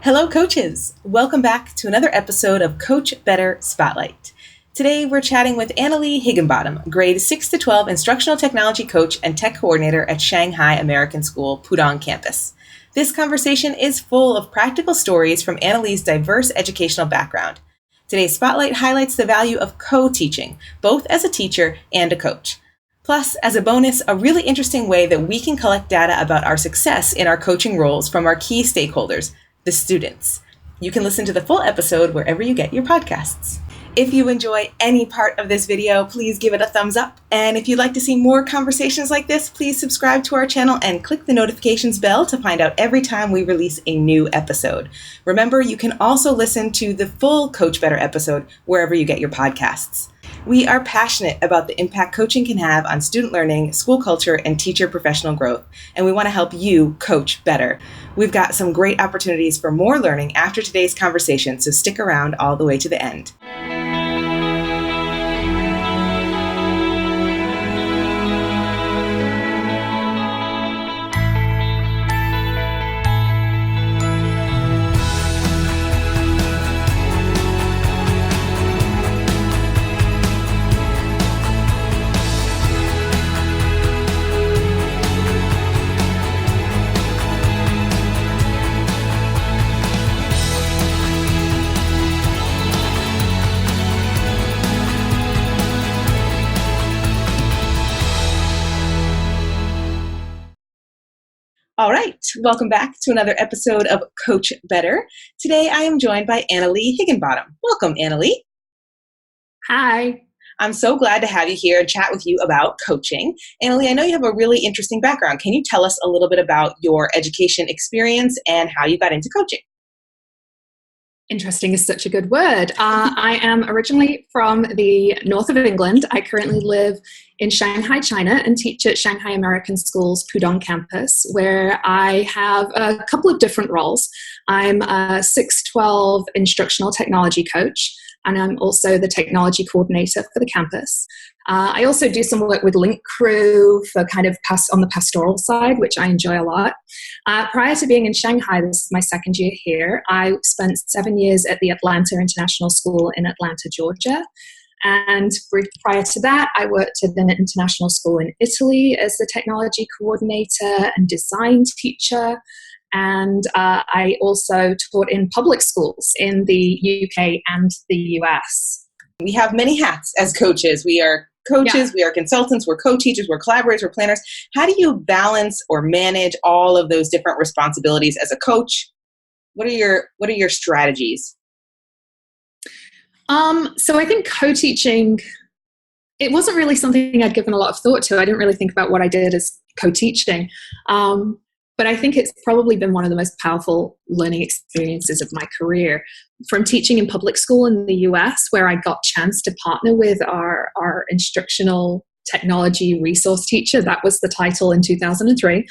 Hello, coaches. Welcome back to another episode of Coach Better Spotlight. Today, we're chatting with Annalee Higginbottom, grade 6 to 12 instructional technology coach and tech coordinator at Shanghai American School, Pudong campus. This conversation is full of practical stories from Annalee's diverse educational background. Today's spotlight highlights the value of co-teaching, both as a teacher and a coach. Plus, as a bonus, a really interesting way that we can collect data about our success in our coaching roles from our key stakeholders, the students. You can listen to the full episode wherever you get your podcasts. If you enjoy any part of this video, please give it a thumbs up. And if you'd like to see more conversations like this, please subscribe to our channel and click the notifications bell to find out every time we release a new episode. Remember, you can also listen to the full Coach Better episode wherever you get your podcasts. We are passionate about the impact coaching can have on student learning, school culture, and teacher professional growth, and we want to help you coach better. We've got some great opportunities for more learning after today's conversation, so stick around all the way to the end. All right, welcome back to another episode of Coach Better. Today I am joined by Annalee Higginbottom. Welcome, Annalee. Hi. I'm so glad to have you here and chat with you about coaching. Annalee, I know you have a really interesting background. Can you tell us a little bit about your education experience and how you got into coaching? Interesting is such a good word. I am originally from the north of England. I currently live in Shanghai, China, and teach at Shanghai American School's Pudong campus, where I have a couple of different roles. I'm a 612 instructional technology coach, and I'm also the technology coordinator for the campus. I also do some work with Link Crew for kind of on the pastoral side, which I enjoy a lot. Prior to being in Shanghai, this is my second year here, I spent 7 years at the Atlanta International School in Atlanta, Georgia. And prior to that, I worked at an international school in Italy as the technology coordinator and design teacher. And I also taught in public schools in the UK and the US. We have many hats as coaches. We are coaches, We are consultants, we're co-teachers, we're collaborators, we're planners. How do you balance or manage all of those different responsibilities as a coach? What are your strategies? So I think co-teaching, it wasn't really something I'd given a lot of thought to. I didn't really think about what I did as co-teaching. But I think it's probably been one of the most powerful learning experiences of my career. From teaching in public school in the US, where I got a chance to partner with our instructional technology resource teacher, that was the title in 2003.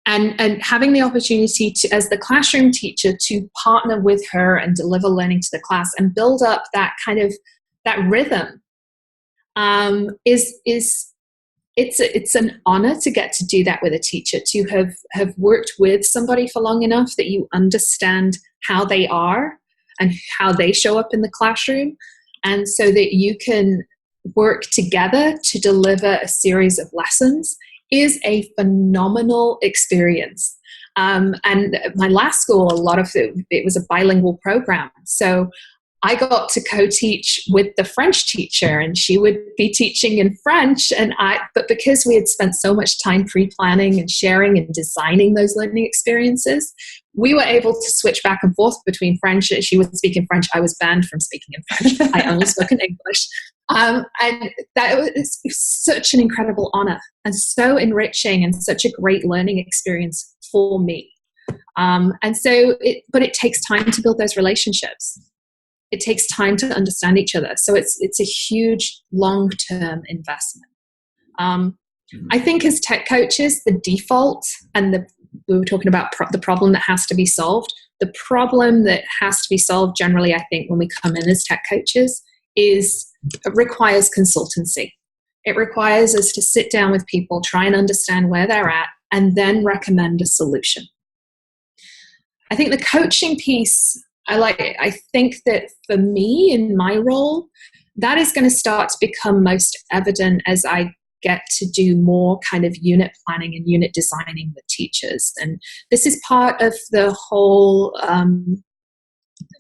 And having the opportunity to, as the classroom teacher, to partner with her and deliver learning to the class and build up that kind of that rhythm it's an honor to get to do that with a teacher, to have worked with somebody for long enough that you understand how they are and how they show up in the classroom, and so that you can work together to deliver a series of lessons is a phenomenal experience. And my last school, a lot of it was a bilingual program. So I got to co-teach with the French teacher, and she would be teaching in French. But because we had spent so much time pre-planning and sharing and designing those learning experiences, we were able to switch back and forth between French. She would speak in French. I was banned from speaking in French. I only spoke in English. And that was such an incredible honor and so enriching and such a great learning experience for me. But it takes time to build those relationships. It takes time to understand each other. So it's a huge long-term investment. I think as tech coaches, the default, and we were talking about the problem that has to be solved. The problem that has to be solved generally, I think, when we come in as tech coaches it requires consultancy. It requires us to sit down with people, try and understand where they're at, and then recommend a solution. I think the coaching piece, I think that for me in my role, that is going to start to become most evident as I get to do more kind of unit planning and unit designing with teachers. And this is part of the whole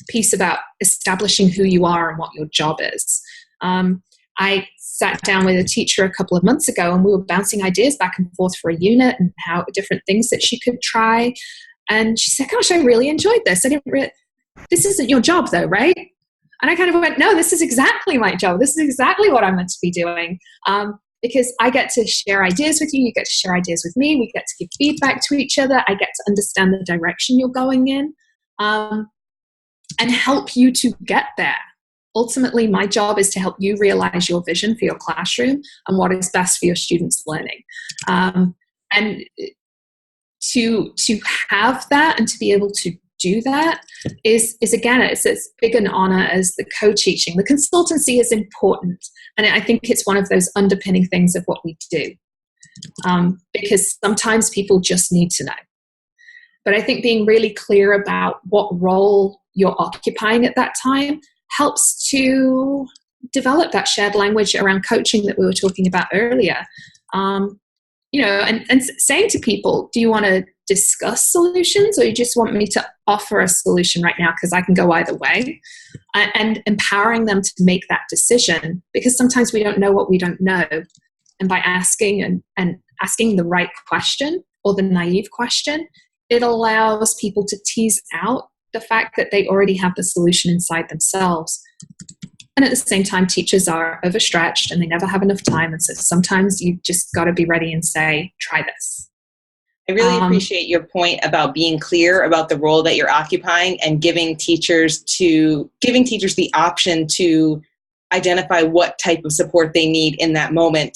piece about establishing who you are and what your job is. I sat down with a teacher a couple of months ago and we were bouncing ideas back and forth for a unit and how different things that she could try. And she said, gosh, I really enjoyed this. This isn't your job though, right? And I kind of went, no, this is exactly my job. This is exactly what I'm meant to be doing. Because I get to share ideas with you. You get to share ideas with me. We get to give feedback to each other. I get to understand the direction you're going in and help you to get there. Ultimately, my job is to help you realize your vision for your classroom and what is best for your students' learning. And to have that and to be able to do that is again, it's as big an honor as the co-teaching. The consultancy is important, and I think it's one of those underpinning things of what we do, because sometimes people just need to know. But I think being really clear about what role you're occupying at that time helps to develop that shared language around coaching that we were talking about earlier. And saying to people, do you want to discuss solutions or you just want me to offer a solution right now because I can go either way? And empowering them to make that decision, because sometimes we don't know what we don't know. And by asking and asking the right question or the naive question, it allows people to tease out the fact that they already have the solution inside themselves. And at the same time, teachers are overstretched and they never have enough time. And so sometimes you just got to be ready and say, try this. I really appreciate your point about being clear about the role that you're occupying and giving teachers the option to identify what type of support they need in that moment.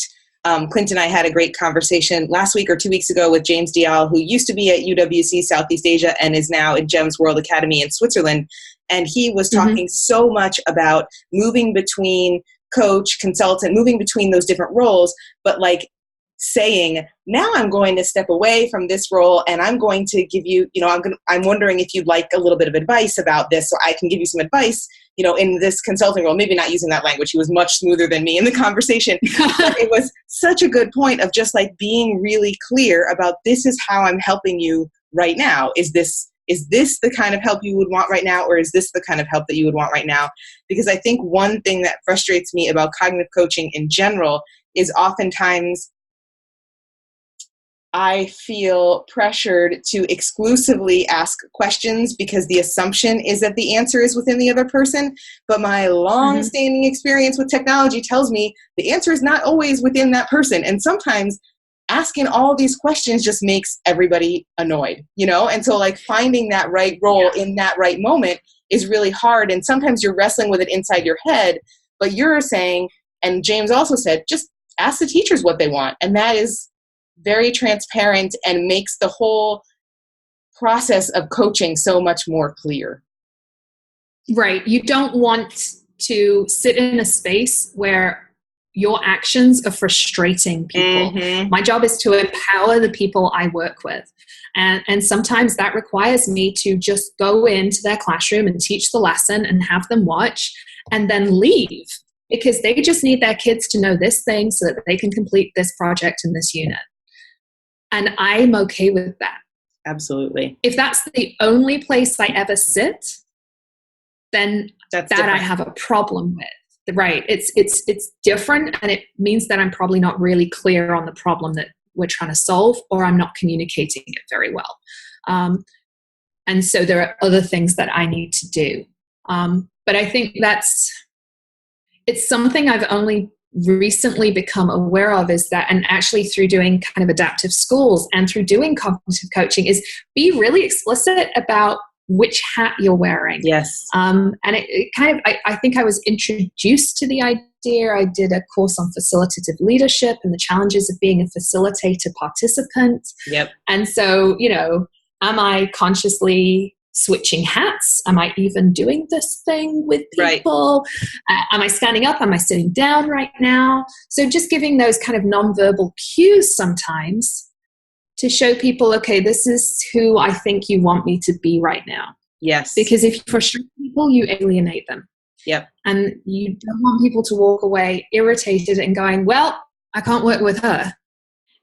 Clint and I had a great conversation last week or 2 weeks ago with James Dial, who used to be at UWC Southeast Asia and is now at GEMS World Academy in Switzerland. And he was talking so much about moving between coach, consultant, moving between those different roles, but like saying, now I'm going to step away from this role and I'm going to give you, I'm wondering if you'd like a little bit of advice about this, so I can give you some advice, in this consulting role. Maybe not using that language. He was much smoother than me in the conversation. But it was such a good point of just like being really clear about, this is how I'm helping you right now. Is this the kind of help you would want right now, or is this the kind of help that you would want right now? Because I think one thing that frustrates me about cognitive coaching in general is oftentimes I feel pressured to exclusively ask questions because the assumption is that the answer is within the other person. But my long-standing experience with technology tells me the answer is not always within that person. And sometimes asking all these questions just makes everybody annoyed, And so like finding that right role in that right moment is really hard. And sometimes you're wrestling with it inside your head, but you're saying, and James also said, just ask the teachers what they want. And that is very transparent and makes the whole process of coaching so much more clear. Right. You don't want to sit in a space where your actions are frustrating people. My job is to empower the people I work with. And sometimes that requires me to just go into their classroom and teach the lesson and have them watch and then leave, because they just need their kids to know this thing so that they can complete this project in this unit. And I'm okay with that. Absolutely. If that's the only place I ever sit, then that I have a problem with. Right. It's different, and it means that I'm probably not really clear on the problem that we're trying to solve, or I'm not communicating it very well. And so there are other things that I need to do. But I think it's something I've only recently become aware of, is that, and actually through doing kind of adaptive schools and through doing cognitive coaching, is be really explicit about which hat you're wearing. Yes. And it kind of, I think I was introduced to the idea. I did a course on facilitative leadership and the challenges of being a facilitator participant. Yep. And so, am I consciously switching hats? Am I even doing this thing with people? Right. Am I standing up? Am I sitting down right now? So just giving those kind of nonverbal cues sometimes to show people, okay, this is who I think you want me to be right now. Yes. Because if you frustrate people, you alienate them. Yep. And you don't want people to walk away irritated and going, well, I can't work with her.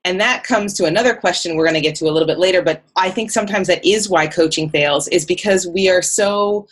And that comes to another question we're going to get to a little bit later, but I think sometimes that is why coaching fails, is because we are so,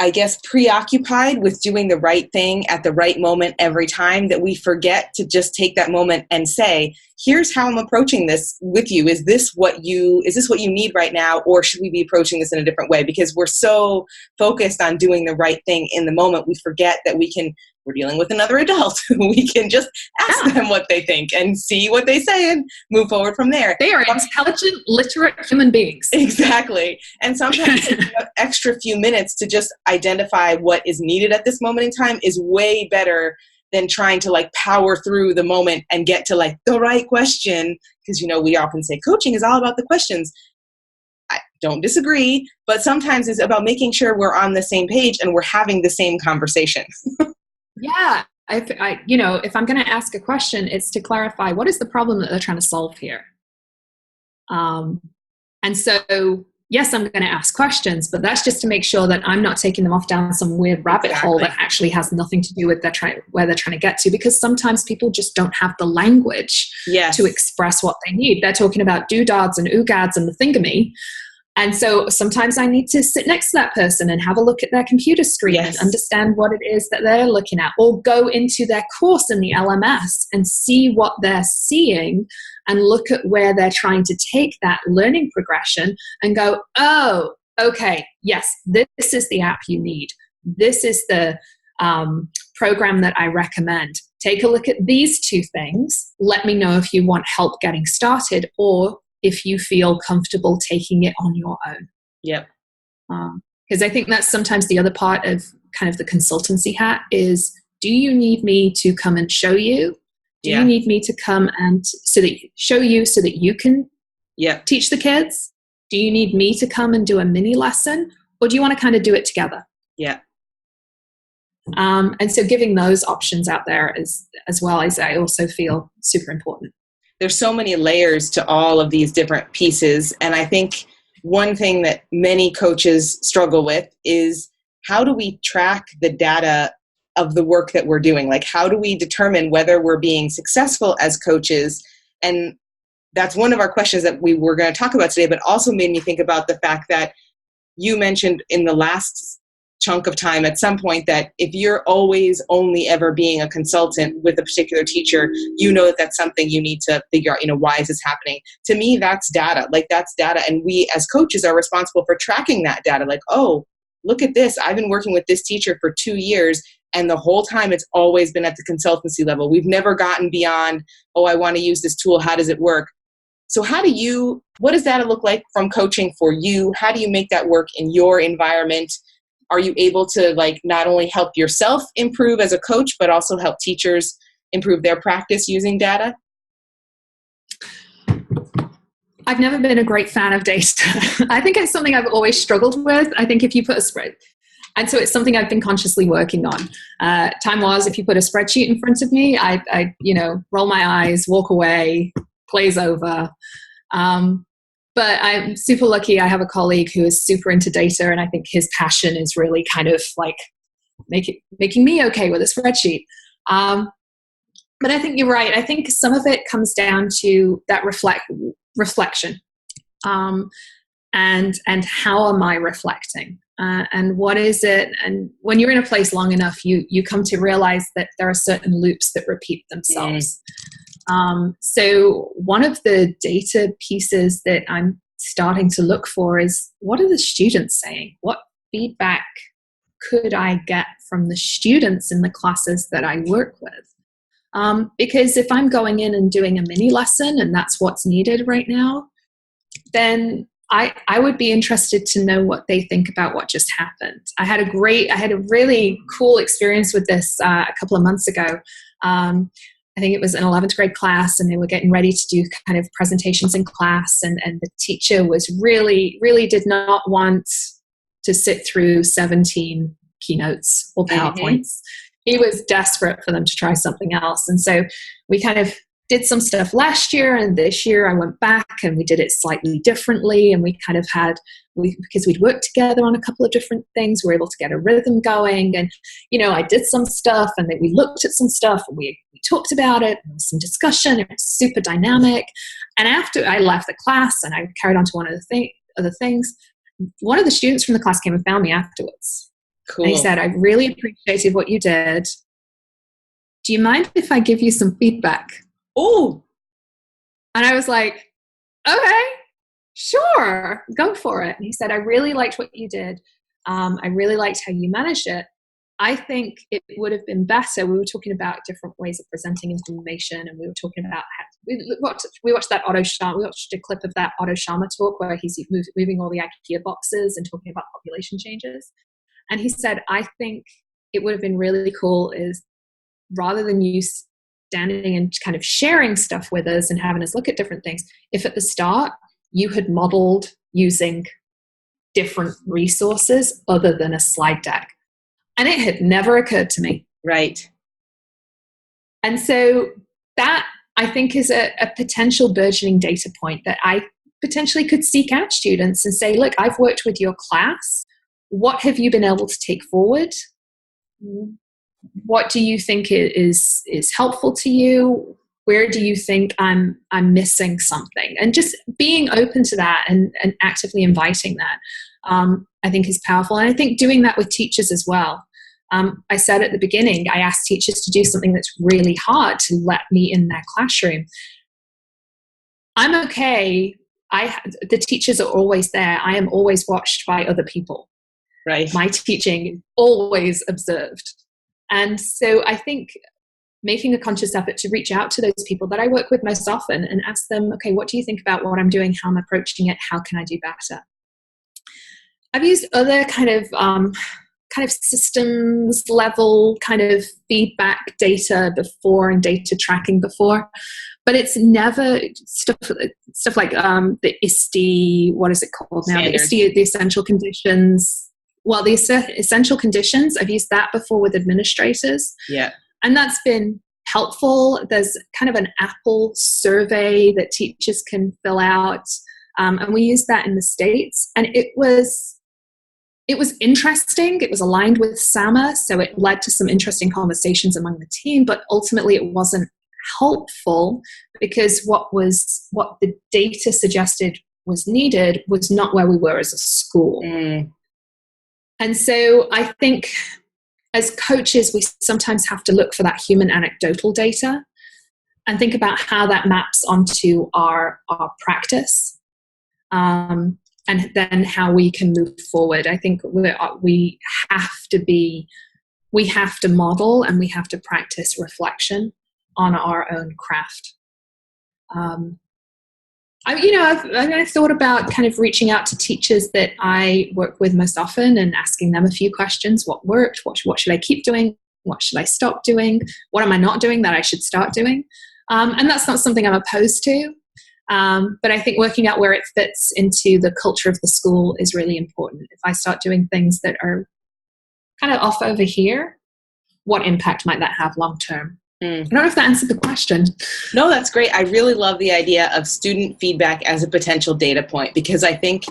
I guess, preoccupied with doing the right thing at the right moment every time that we forget to just take that moment and say, here's how I'm approaching this with you. Is this what you need right now? Or should we be approaching this in a different way? Because we're so focused on doing the right thing in the moment, we forget that we're dealing with another adult. We can just ask them what they think and see what they say and move forward from there. They are intelligent, literate human beings. Exactly. And sometimes an extra few minutes to just identify what is needed at this moment in time is way better than trying to like power through the moment and get to like the right question. Because, we often say coaching is all about the questions. I don't disagree, but sometimes it's about making sure we're on the same page and we're having the same conversation. Yeah. If I'm going to ask a question, it's to clarify what is the problem that they're trying to solve here. And so, yes, I'm going to ask questions, but that's just to make sure that I'm not taking them off down some weird rabbit hole that actually has nothing to do with where they're trying to get to, because sometimes people just don't have the language to express what they need. They're talking about doodads and oogads and the thingamy. And so sometimes I need to sit next to that person and have a look at their computer screen and understand what it is that they're looking at, or go into their course in the LMS and see what they're seeing and look at where they're trying to take that learning progression and go, oh, okay, yes, this is the app you need. This is the program that I recommend. Take a look at these two things. Let me know if you want help getting started, or if you feel comfortable taking it on your own. Yep. Because I think that's sometimes the other part of kind of the consultancy hat is, do you need me to come and show you? Do you need me to come and show you so that you can teach the kids? Do you need me to come and do a mini lesson? Or do you want to kind of do it together? Yeah. And so giving those options out there as well, as I also feel super important. There's so many layers to all of these different pieces. And I think one thing that many coaches struggle with is, how do we track the data of the work that we're doing? Like, how do we determine whether we're being successful as coaches? And that's one of our questions that we were going to talk about today, but also made me think about the fact that you mentioned in the last chunk of time at some point that if you're always only ever being a consultant with a particular teacher, that that's something you need to figure out, why is this happening? To me, that's data. Like, that's data. And we as coaches are responsible for tracking that data. Like, oh, look at this. I've been working with this teacher for 2 years. And the whole time it's always been at the consultancy level. We've never gotten beyond, oh, I want to use this tool. How does it work? So what does data look like from coaching for you? How do you make that work in your environment? Are you able to not only help yourself improve as a coach, but also help teachers improve their practice using data? I've never been a great fan of data. I think it's something I've always struggled with. I think if you put a spread, and so it's something I've been consciously working on. Time was, if you put a spreadsheet in front of me, I roll my eyes, walk away, glaze over. But I'm super lucky. I have a colleague who is super into data, and I think his passion is really kind of like making me okay with a spreadsheet. But I think you're right. I think some of it comes down to that reflection, and how am I reflecting, and what is it? And when you're in a place long enough, you come to realize that there are certain loops that repeat themselves. So one of the data pieces that I'm starting to look for is, what are the students saying? What feedback could I get from the students in the classes that I work with? Because if I'm going in and doing a mini lesson and that's what's needed right now, then I would be interested to know what they think about what just happened. I had a really cool experience with this a couple of months ago. I think it was an 11th grade class, and they were getting ready to do kind of presentations in class. And the teacher was really, really did not want to sit through 17 keynotes or PowerPoints. Mm-hmm. He was desperate for them to try something else. And so we kind of did some stuff last year, and this year I went back and we did it slightly differently, and we kind of because we'd worked together on a couple of different things, we were able to get a rhythm going. And I did some stuff, and then we looked at some stuff, and we talked about it, and there was some discussion. It was super dynamic. And after I left the class and I carried on to one of the other things, one of the students from the class came and found me afterwards. Cool. And he said, I really appreciated what you did. Do you mind if I give you some feedback? Oh. And I was like, okay, sure, go for it. And he said, I really liked what you did. I really liked how you managed it. I think it would have been better. We were talking about different ways of presenting information, and we were talking about we watched that Otto Scharmer. We watched a clip of that Otto Scharmer talk where he's moving all the IKEA boxes and talking about population changes. And he said, I think it would have been really cool is rather than you standing and kind of sharing stuff with us and having us look at different things, if at the start you had modeled using different resources other than a slide deck. And it had never occurred to me. Right. And so that, I think, is a potential burgeoning data point that I potentially could seek out students and say, look, I've worked with your class. What have you been able to take forward? What do you think is helpful to you? Where do you think I'm missing something? And just being open to that and actively inviting that, I think is powerful. And I think doing that with teachers as well. I said at the beginning, I asked teachers to do something that's really hard to let me in their classroom. I'm okay. The teachers are always there. I am always watched by other people. Right. My teaching is always observed. And so I think making a conscious effort to reach out to those people that I work with most often and ask them, okay, what do you think about what I'm doing? How I'm approaching it? How can I do better? I've used other kind of systems level kind of feedback data before and data tracking before, but it's never stuff like the ISTE, what is it called now? Standard. The ISTE, the essential conditions. Well, the essential conditions, I've used that before with administrators. Yeah. And that's been helpful. There's kind of an Apple survey that teachers can fill out. And we used that in the States. And it was interesting. It was aligned with SAMA, so it led to some interesting conversations among the team, but ultimately it wasn't helpful because what the data suggested was needed was not where we were as a school. And so I think as coaches, we sometimes have to look for that human anecdotal data and think about how that maps onto our practice. And then how we can move forward. I think we have to model and we have to practice reflection on our own craft. I've thought about kind of reaching out to teachers that I work with most often and asking them a few questions. What worked? What should I keep doing? What should I stop doing? What am I not doing that I should start doing? And that's not something I'm opposed to. But I think working out where it fits into the culture of the school is really important. If I start doing things that are kind of off over here, what impact might that have long term? I don't know if that answered the question. No, that's great. I really love the idea of student feedback as a potential data point, because I think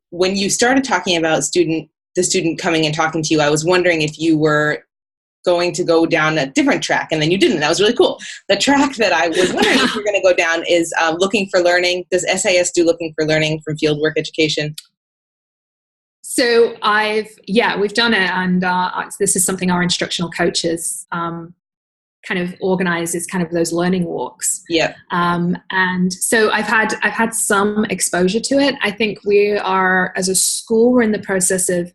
when you started talking about the student coming and talking to you, I was wondering if you were going to go down a different track, and then you didn't. That was really cool. The track that I was wondering if you're going to go down is looking for learning. Does SIS do looking for learning from fieldwork education? So we've done it, and this is something our instructional coaches kind of organize, is kind of those learning walks. Yeah. And so I've had some exposure to it. I think we are, as a school, we're in the process of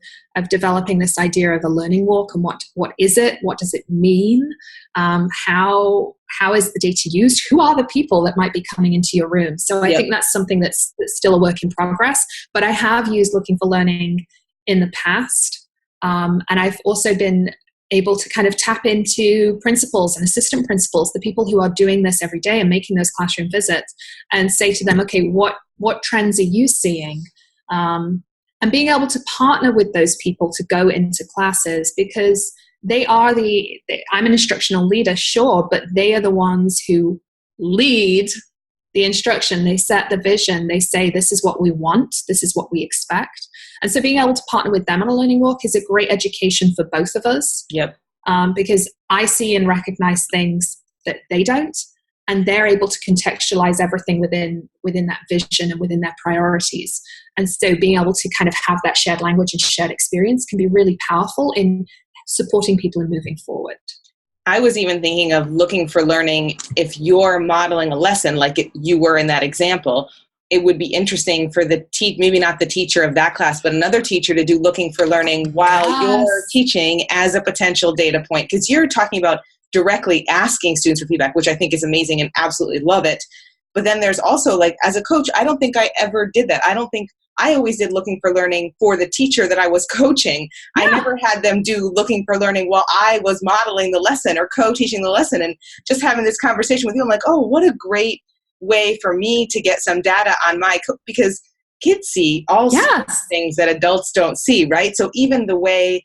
developing this idea of a learning walk, and what is it? What does it mean? How is the data used? Who are the people that might be coming into your room? So I think that's something that's still a work in progress, but I have used looking for learning in the past. And I've also been able to kind of tap into principals and assistant principals, the people who are doing this every day and making those classroom visits, and say to them, okay, what trends are you seeing? And being able to partner with those people to go into classes, because they are I'm an instructional leader, sure, but they are the ones who lead the instruction. They set the vision. They say, this is what we want. This is what we expect. And so being able to partner with them on a learning walk is a great education for both of us. Yep. Because I see and recognize things that they don't, and they're able to contextualize everything within that vision and within their priorities. And so being able to kind of have that shared language and shared experience can be really powerful in supporting people and moving forward. I was even thinking of looking for learning. If you're modeling a lesson like you were in that example, it would be interesting for maybe not the teacher of that class, but another teacher to do looking for learning while you're teaching as a potential data point. Because you're talking about directly asking students for feedback, which I think is amazing and absolutely love it. But then there's also, like, as a coach, I don't think I ever did that. I always did looking for learning for the teacher that I was coaching. Yeah. I never had them do looking for learning while I was modeling the lesson or co-teaching the lesson. And just having this conversation with you, I'm like, oh, what a great way for me to get some data on because kids see all sorts of things that adults don't see, right? So even the way,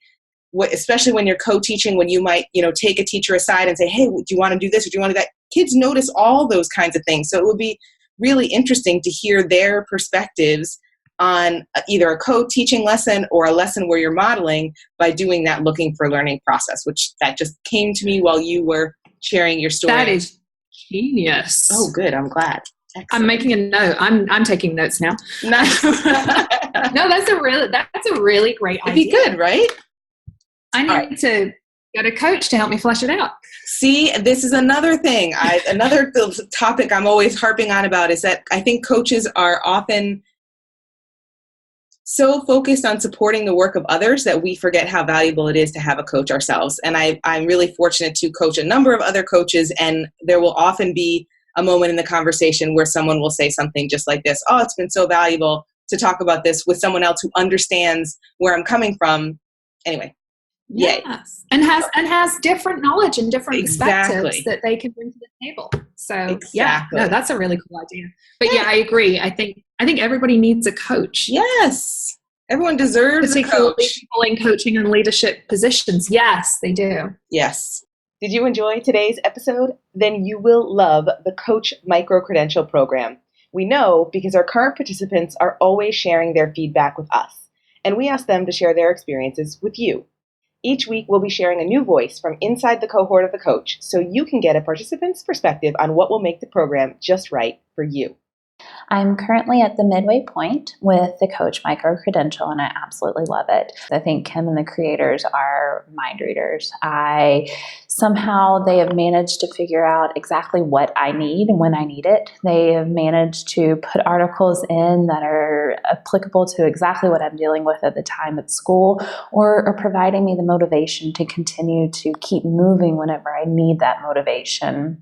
especially when you're co-teaching, when you might, take a teacher aside and say, hey, do you want to do this or do you want to do that? Kids notice all those kinds of things. So it would be really interesting to hear their perspectives on either a co-teaching lesson or a lesson where you're modeling by doing that looking for learning process, which that just came to me while you were sharing your story. That is genius. Oh, good. I'm glad. Excellent. I'm making a note. I'm taking notes now. Nice. No, that's a really great idea. It'd be good, right? I need to get a coach to help me flesh it out. See, this is another thing. Another topic I'm always harping on about is that I think coaches are often so focused on supporting the work of others that we forget how valuable it is to have a coach ourselves. And I'm really fortunate to coach a number of other coaches, and there will often be a moment in the conversation where someone will say something just like this: oh, it's been so valuable to talk about this with someone else who understands where I'm coming from. Anyway. Yes. Yay. And has different knowledge and different perspectives that they can bring to the table. So that's a really cool idea. But I agree. I think everybody needs a coach. Yes. Everyone deserves a coach. People in coaching and leadership positions. Yes, they do. Yes. Did you enjoy today's episode? Then you will love the Coach Microcredential program. We know because our current participants are always sharing their feedback with us, and we ask them to share their experiences with you. Each week, we'll be sharing a new voice from inside the cohort of the coach, so you can get a participant's perspective on what will make the program just right for you. I'm currently at the midway point with the Coach Microcredential, and I absolutely love it. I think Kim and the creators are mind readers. Somehow they have managed to figure out exactly what I need and when I need it. They have managed to put articles in that are applicable to exactly what I'm dealing with at the time at school, or are providing me the motivation to continue to keep moving whenever I need that motivation.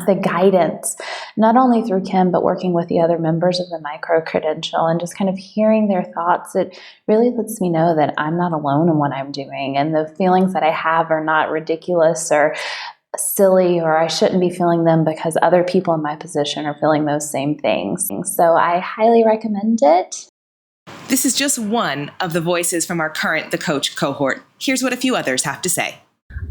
The guidance, not only through Kim, but working with the other members of the Microcredential and just kind of hearing their thoughts, it really lets me know that I'm not alone in what I'm doing, and the feelings that I have are not ridiculous or silly, or I shouldn't be feeling them because other people in my position are feeling those same things. So I highly recommend it. This is just one of the voices from our current The Coach cohort. Here's what a few others have to say.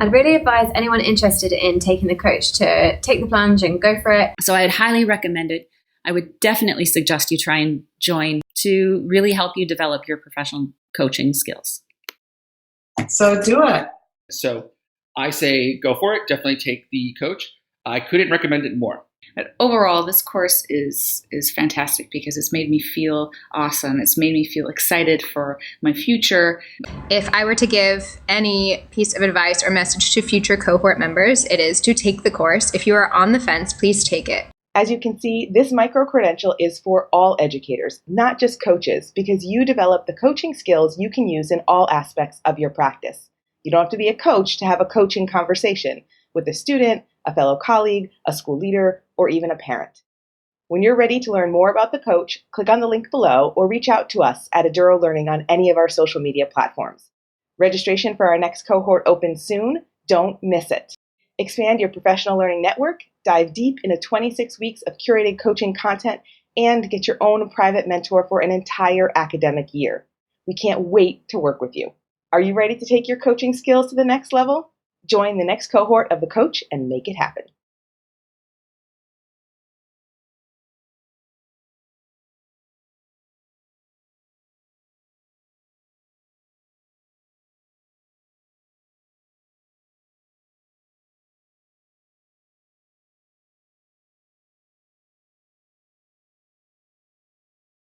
I'd really advise anyone interested in taking the coach to take the plunge and go for it. So I'd highly recommend it. I would definitely suggest you try and join to really help you develop your professional coaching skills. So do it. So I say go for it. Definitely take the coach. I couldn't recommend it more. But overall, this course is fantastic because it's made me feel awesome. It's made me feel excited for my future. If I were to give any piece of advice or message to future cohort members, it is to take the course. If you are on the fence, please take it. As you can see, this micro-credential is for all educators, not just coaches, because you develop the coaching skills you can use in all aspects of your practice. You don't have to be a coach to have a coaching conversation with a student, a fellow colleague, a school leader, or even a parent. When you're ready to learn more about the coach, click on the link below or reach out to us at Eduro Learning on any of our social media platforms. Registration for our next cohort opens soon. Don't miss it. Expand your professional learning network, dive deep into 26 weeks of curated coaching content, and get your own private mentor for an entire academic year. We can't wait to work with you. Are you ready to take your coaching skills to the next level? Join the next cohort of The Coach and make it happen.